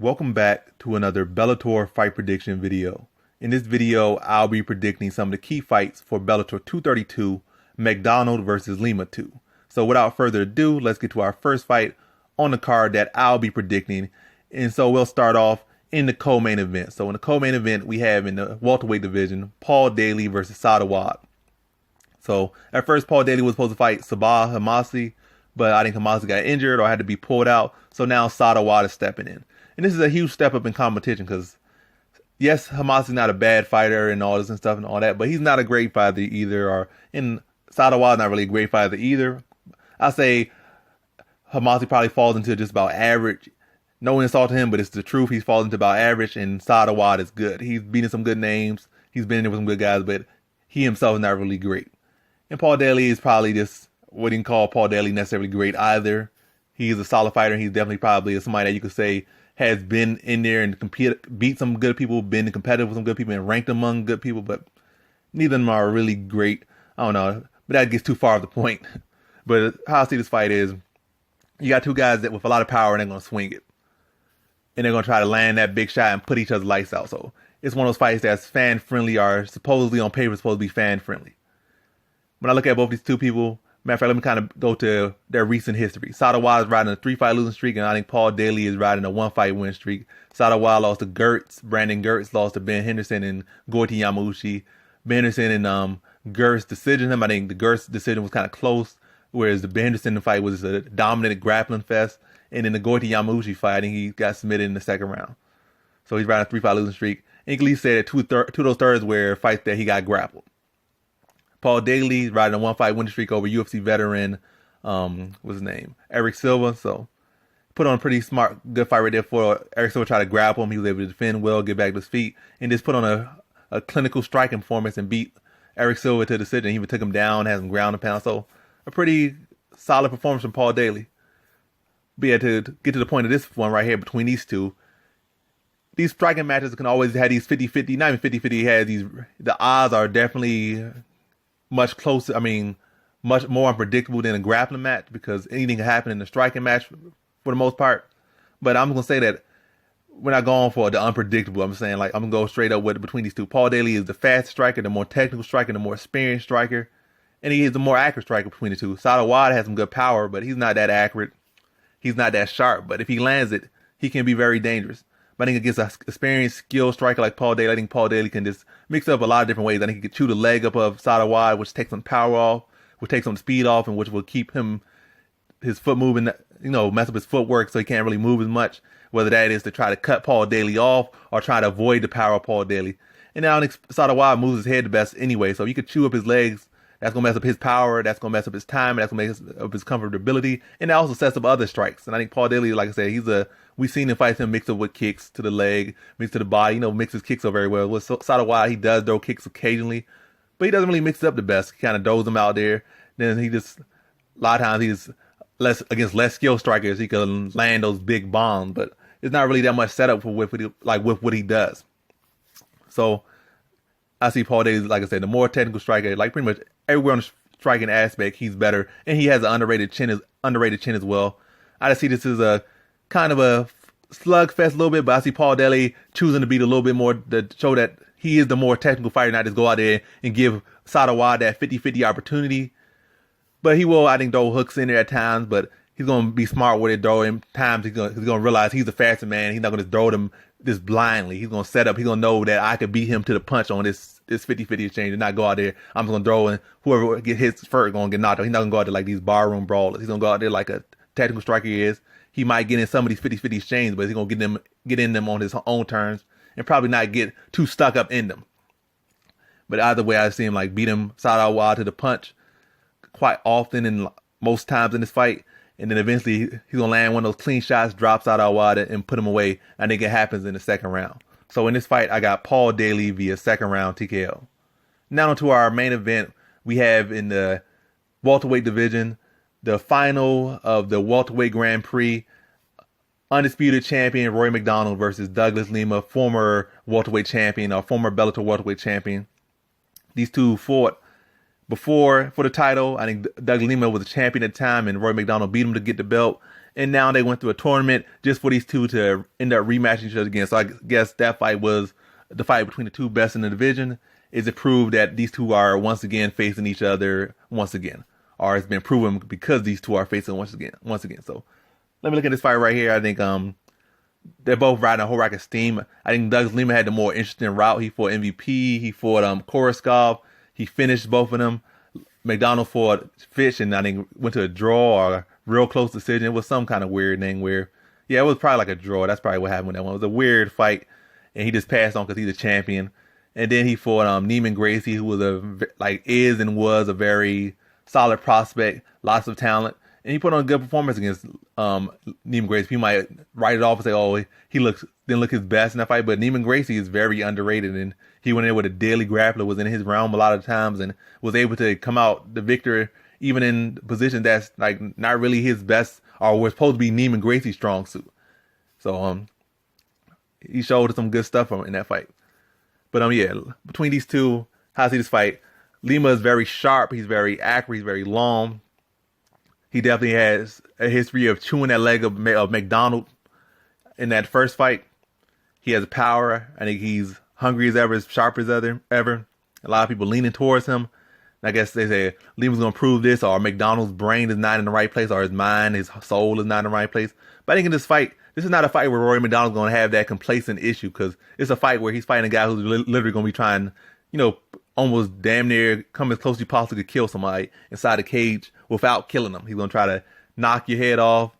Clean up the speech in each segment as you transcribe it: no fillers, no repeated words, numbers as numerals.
Welcome back to another Bellator fight prediction video. In this video, I'll be predicting some of the key fights for Bellator 232, MacDonald versus Lima 2. So without further ado, let's get to our first fight on the card that I'll be predicting. And so we'll start off in the co-main event. So in the co-main event, we have in the welterweight division, Paul Daley versus Sadawad. So at first, Paul Daley was supposed to fight Sabah Hamasi, but I think Hamasi got injured or had to be pulled out. So now Sadawad is stepping in. And this is a huge step up in competition because, yes, Hamasi's not a bad fighter and all this and stuff and all that, but he's not a great fighter either. And Sadawad's not really a great fighter either. I say Hamasi probably falls into just about average. No insult to him, but it's the truth. He's falling into about average, and Sadawad is good. He's beating some good names. He's been in there with some good guys, but he himself is not really great. And Paul Daley is probably just what you can call Paul Daley necessarily great either. He's a solid fighter, and he's definitely probably somebody that you could say has been in there and beat some good people, been competitive with some good people, and ranked among good people, but neither of them are really great. I don't know, but that gets too far off the point. But how I see this fight is, you got two guys that with a lot of power, and they're going to swing it. And they're going to try to land that big shot and put each other's lights out. So it's one of those fights that's fan-friendly, or supposedly on paper supposed to be fan-friendly. When I look at both these two people, matter of fact, let me kind of go to their recent history. Sadawad is riding a 3-fight losing streak, and I think Paul Daley is riding a 1-fight win streak. Sadawad lost to Gertz. Brandon Gertz lost to Ben Henderson and Goiti Yamauchi. Ben Henderson and Gertz decision him. I think the Gertz decision was kind of close, whereas the Ben Henderson fight was a dominant grappling fest. And in the Goiti Yamauchi fight, I think he got submitted in the second round. So he's riding a 3-fight losing streak. And you can at least say that two of those thirds were fights that he got grappled. Paul Daley riding a 1-fight winning streak over UFC veteran, what's his name? Eric Silva. So put on a pretty smart, good fight right there for Eric Silva. Tried to grapple him. He was able to defend well, get back to his feet, and just put on a clinical striking performance and beat Eric Silva to the decision. He even took him down, has him ground and pound. So a pretty solid performance from Paul Daley. But yeah, to get to the point of this one right here between these two, these striking matches can always have these 50-50, not even 50-50, has these, the odds are definitely much closer, much more unpredictable than a grappling match because anything can happen in a striking match for the most part. But I'm going to say that we're not going for the unpredictable. I'm saying, like, I'm going to go straight up with between these two. Paul Daley is the fast striker, the more technical striker, the more experienced striker, and he is the more accurate striker between the two. Sadawad has some good power, but he's not that accurate. He's not that sharp, but if he lands it, he can be very dangerous. But I think against an experienced, skilled striker like Paul Daley, I think Paul Daley can just mix up a lot of different ways. I think he could chew the leg up of Sadawad, which takes some power off, which takes some speed off, and which will keep his foot moving, mess up his footwork so he can't really move as much. Whether that is to try to cut Paul Daley off or try to avoid the power of Paul Daley. And now I think Sadawad moves his head the best anyway, so you could chew up his legs. That's going to mess up his power. That's going to mess up his time. That's going to mess up his comfortability. And that also sets up other strikes. And I think Paul Daley, like I said, we've seen him fight him mix up with kicks to the leg, mix to the body, mix his kicks up very well. With Sadawad, he does throw kicks occasionally, but he doesn't really mix it up the best. He kind of throws them out there. Then a lot of times he's against less skilled strikers, he can land those big bombs, but it's not really that much setup for with what he does. So I see Paul Daley, like I said, the more technical striker, like pretty much everywhere on the striking aspect, he's better, and he has an underrated chin as well. I just see this as a kind of a slugfest a little bit, but I see Paul Daley choosing to beat a little bit more to show that he is the more technical fighter, not just go out there and give Sadawad that 50-50 opportunity. But he will, I think, throw hooks in there at times, but he's going to be smart with it, though. In times, he's going to realize he's a faster man. He's not going to throw them just blindly. He's going to set up. He's going to know that I could beat him to the punch on this 50-50 exchange and not go out there. I'm just going to throw, and whoever get hits first going to get knocked out. He's not going to go out there like these barroom brawlers. He's going to go out there like a technical striker he is. He might get in some of these 50-50 exchanges, but he's going to get in them on his own terms and probably not get too stuck up in them. But either way, I see him beat him Sadawad to the punch quite often and most times in this fight. And then eventually he's going to land one of those clean shots, drops Sadawad and put him away. I think it happens in the second round. So in this fight, I got Paul Daley via second round TKO. Now to our main event, we have in the welterweight division, the final of the welterweight Grand Prix, undisputed champion Roy MacDonald versus Douglas Lima, former welterweight champion, or former Bellator welterweight champion. These two fought before for the title. I think Douglas Lima was a champion at the time, and Roy MacDonald beat him to get the belt. and now they went through a tournament just for these two to end up rematching each other again. So I guess that fight was the fight between the two best in the division. Is it proved that these two are once again facing each other once again, or it's been proven because these two are facing once again. So let me look at this fight right here. I think they're both riding a whole rack of steam. I think Douglas Lima had the more interesting route. He fought MVP. He fought Koreskov. He finished both of them. MacDonald fought Fitch, and I think went to a draw or a real close decision. It was some kind of weird thing where, yeah, it was probably like a draw. That's probably what happened with that one. It was a weird fight, and he just passed on because he's a champion. And then he fought Neiman Gracie, who was is and was a very solid prospect, lots of talent. And he put on a good performance against Neiman Gracie. He might write it off and say, oh, he didn't look his best in that fight. But Neiman Gracie is very underrated, and he went in with a deadly grappler, was in his realm a lot of times, and was able to come out the victor even in positions that's like not really his best, or was supposed to be Neiman Gracie's strong suit. So he showed some good stuff in that fight. But yeah, between these two, how I see this fight, Lima is very sharp. He's very accurate. He's very long. He definitely has a history of chewing that leg of MacDonald in that first fight. He has power. I think he's hungry as ever, as sharp as ever. A lot of people leaning towards him. And I guess they say Lima's going to prove this, or MacDonald's brain is not in the right place, or his mind, his soul is not in the right place. But I think in this fight, this is not a fight where Rory MacDonald's going to have that complacent issue, because it's a fight where he's fighting a guy who's literally going to be trying, almost damn near come as close as you possibly could kill somebody inside the cage without killing them. He's going to try to knock your head off,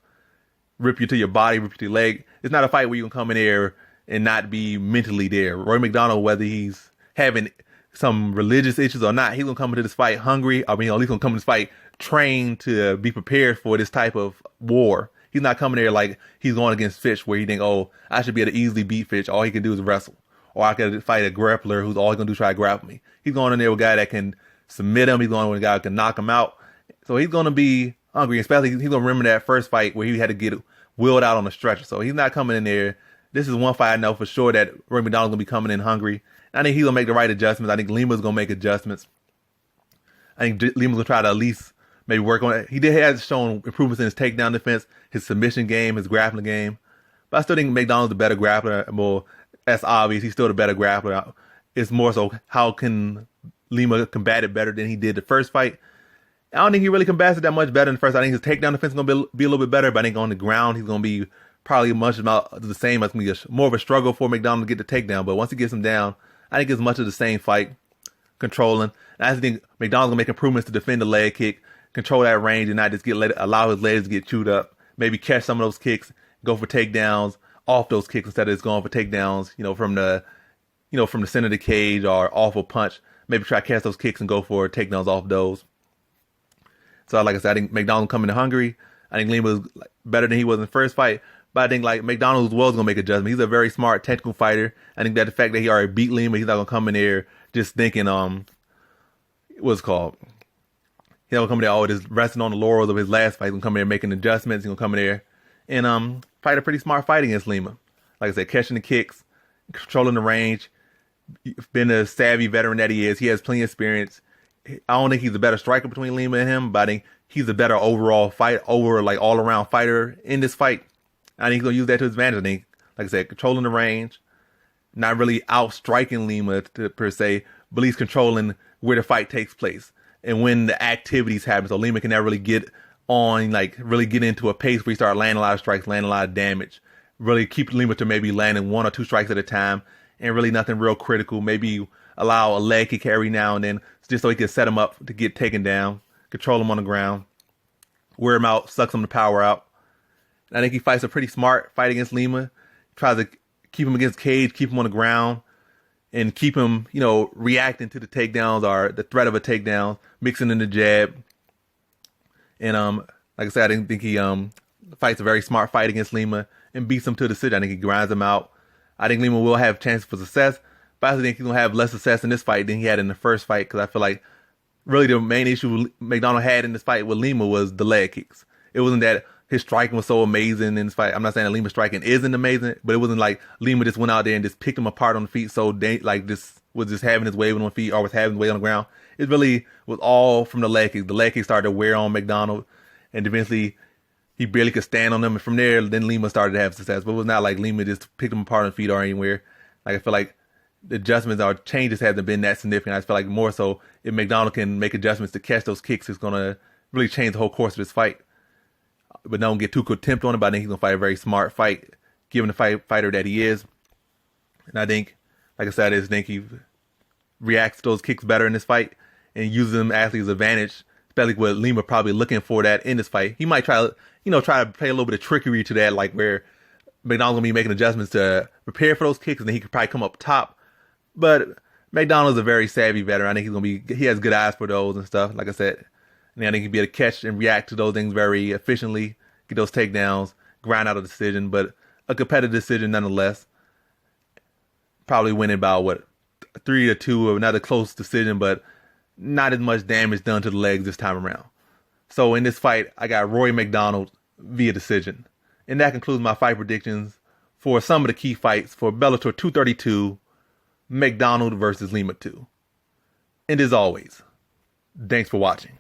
rip you to your body, rip you to your leg. It's not a fight where you can come in there and not be mentally there. Rory MacDonald, whether he's having some religious issues or not, he's going to come into this fight hungry. I mean, at least going to come into this fight trained to be prepared for this type of war. He's not coming there like he's going against Fitch, where he think, oh, I should be able to easily beat Fitch. All he can do is wrestle. Or I could fight a grappler who's all he's going to do is try to grapple me. He's going in there with a guy that can submit him. He's going with a guy that can knock him out. So he's going to be hungry. Especially, he's going to remember that first fight where he had to get wheeled out on the stretcher. So he's not coming in there. This is one fight I know for sure that Rory MacDonald's going to be coming in hungry. And I think he's going to make the right adjustments. I think Lima's going to make adjustments. I think Lima's going to try to at least maybe work on it. He has shown improvements in his takedown defense, his submission game, his grappling game. But I still think MacDonald's the better grappler. Well, that's obvious. He's still the better grappler. It's more so how can Lima combat it better than he did the first fight. I don't think he really combats it that much better in the first. I think his takedown defense is going to be a little bit better, but I think on the ground he's going to be probably much about the same. It's going to be more of a struggle for MacDonald to get the takedown. But once he gets him down, I think it's much of the same fight, controlling. And I think MacDonald's going to make improvements to defend the leg kick, control that range, and not just allow his legs to get chewed up. Maybe catch some of those kicks, go for takedowns off those kicks instead of just going for takedowns, from the center of the cage or off a punch. Maybe try to catch those kicks and go for takedowns off those. So like I said, I think MacDonald coming to hungry. I think Lima was better than he was in the first fight. But I think MacDonald as well is going to make adjustments. He's a very smart technical fighter. I think that the fact that he already beat Lima, he's not going to come in there just thinking, what's it called? He's not going to come in there, just resting on the laurels of his last fight. He's going to come in there making adjustments. He's going to come in there and fight a pretty smart fight against Lima. Like I said, catching the kicks, controlling the range, being a savvy veteran that he is. He has plenty of experience. I don't think he's a better striker between Lima and him, but I think he's a better overall all-around fighter in this fight. I think he's going to use that to his advantage. I think, like I said, controlling the range, not really out-striking Lima per se, but at least controlling where the fight takes place and when the activities happen. So Lima can never really get on, really get into a pace where he start landing a lot of strikes, landing a lot of damage. Really keep Lima to maybe landing 1 or 2 strikes at a time and really nothing real critical. Maybe allow a leg kick every now and then just so he can set him up to get taken down, control him on the ground, wear him out, suck some of the power out. I think he fights a pretty smart fight against Lima. Tries to keep him against cage, keep him on the ground, and keep him, reacting to the takedowns or the threat of a takedown, mixing in the jab. And like I said, I didn't think he fights a very smart fight against Lima and beats him to the decision. I think he grinds him out. I think Lima will have chances for success, but I think he's going to have less success in this fight than he had in the first fight, because I feel like really the main issue MacDonald had in this fight with Lima was the leg kicks. It wasn't that his striking was so amazing in this fight. I'm not saying that Lima's striking isn't amazing, but it wasn't like Lima just went out there and just picked him apart on the feet. So this was just having his way on the feet or was having his way on the ground. It really was all from the leg kicks. The leg kicks started to wear on MacDonald, and eventually, he barely could stand on them. And from there, then Lima started to have success. But it was not like Lima just picked him apart on feet or anywhere. Like, I feel like the adjustments or changes haven't been that significant. I feel like more so if MacDonald can make adjustments to catch those kicks, it's going to really change the whole course of this fight. But don't get too contempt on it. But I think he's going to fight a very smart fight, given the fighter that he is. And I think, like I said, I think he reacts to those kicks better in this fight and uses them as his advantage, especially with Lima probably looking for that in this fight. He might try to play a little bit of trickery to that, like where MacDonald's going to be making adjustments to prepare for those kicks, and then he could probably come up top. But MacDonald's a very savvy veteran. I think he has good eyes for those and stuff, like I said. And I think he'll be able to catch and react to those things very efficiently, get those takedowns, grind out a decision, but a competitive decision nonetheless. Probably winning by 3-2 or another close decision, but not as much damage done to the legs this time around. So in this fight, I got Rory MacDonald via decision. And that concludes my fight predictions for some of the key fights for Bellator 232, MacDonald versus Lima 2. And as always, thanks for watching.